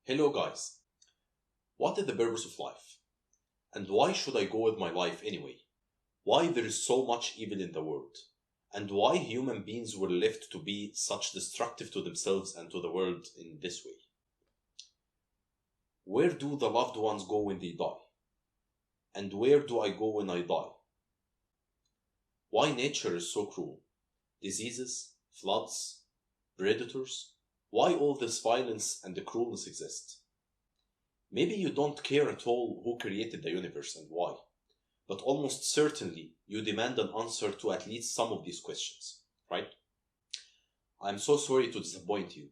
Hello guys, what is the purpose of life? And why should I go with my life anyway? Why there is so much evil in the world? And why human beings were left to be such destructive to themselves and to the world in this way? Where do the loved ones go when they die? And where do I go when I die? Why nature is so cruel? Diseases, floods, predators? Why all this violence and the cruelness exist? Maybe you don't care at all who created the universe and why, but almost certainly you demand an answer to at least some of these questions, right? I'm so sorry to disappoint you,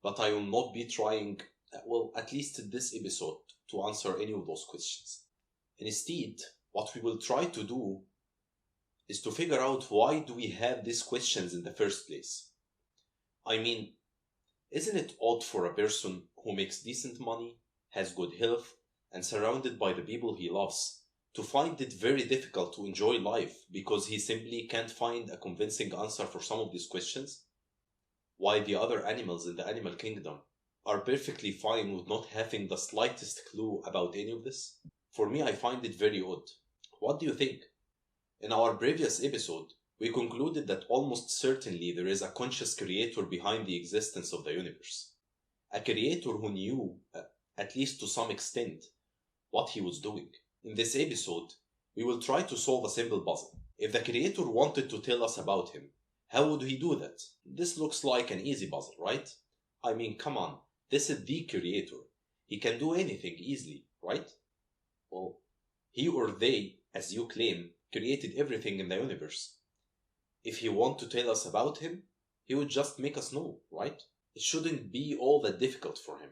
but I will not be trying, at least in this episode, to answer any of those questions. Instead, what we will try to do is to figure out why do we have these questions in the first place. I mean, isn't it odd for a person who makes decent money, has good health, and surrounded by the people he loves, to find it very difficult to enjoy life because he simply can't find a convincing answer for some of these questions? Why the other animals in the animal kingdom are perfectly fine with not having the slightest clue about any of this? For me, I find it very odd. What do you think? In our previous episode, we concluded that almost certainly there is a conscious creator behind the existence of the universe. A creator who knew, at least to some extent, what he was doing. In this episode, we will try to solve a simple puzzle. If the creator wanted to tell us about him, how would he do that? This looks like an easy puzzle, right? I mean, come on, this is the creator. He can do anything easily, right? Well, he or they, as you claim, created everything in the universe. If he wanted to tell us about him, he would just make us know, right? It shouldn't be all that difficult for him.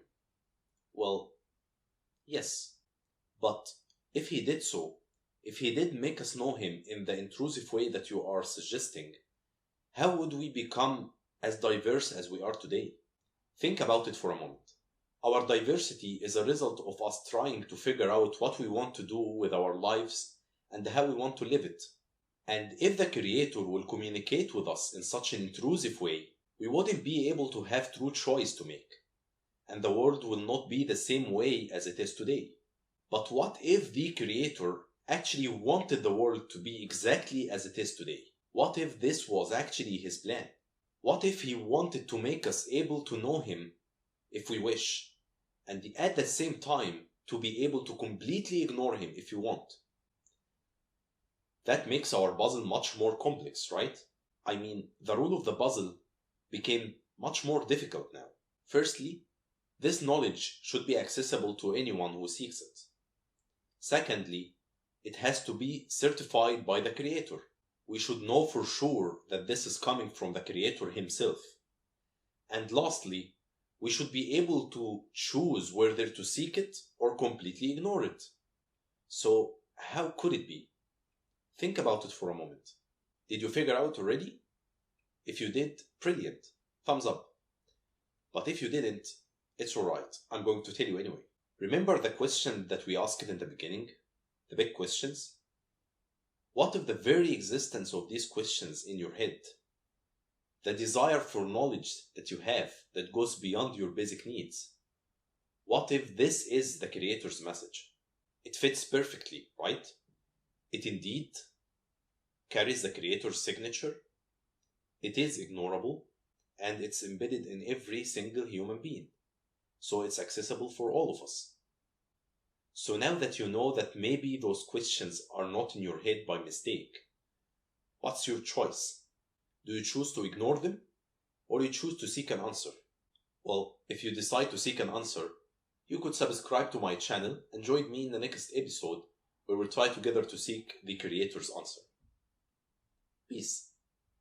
Well, yes, but if he did so, if he did make us know him in the intrusive way that you are suggesting, how would we become as diverse as we are today? Think about it for a moment. Our diversity is a result of us trying to figure out what we want to do with our lives and how we want to live it. And if the creator will communicate with us in such an intrusive way, we wouldn't be able to have true choice to make. And the world will not be the same way as it is today. But what if the creator actually wanted the world to be exactly as it is today? What if this was actually his plan? What if he wanted to make us able to know him if we wish, and at the same time to be able to completely ignore him if you want? That makes our puzzle much more complex, right? I mean, the rule of the puzzle became much more difficult now. Firstly, this knowledge should be accessible to anyone who seeks it. Secondly, it has to be certified by the creator. We should know for sure that this is coming from the creator himself. And lastly, we should be able to choose whether to seek it or completely ignore it. So, how could it be? Think about it for a moment. Did you figure out already? If you did, brilliant. Thumbs up. But if you didn't, it's alright. I'm going to tell you anyway. Remember the question that we asked in the beginning? The big questions? What if the very existence of these questions in your head, the desire for knowledge that you have that goes beyond your basic needs, what if this is the creator's message? It fits perfectly, right? It indeed carries the creator's signature. It is ignorable, and it's embedded in every single human being. So it's accessible for all of us. So now that you know that maybe those questions are not in your head by mistake, what's your choice? Do you choose to ignore them, or you choose to seek an answer? Well, if you decide to seek an answer, you could subscribe to my channel and join me in the next episode where we'll try together to seek the creator's answer. Peace.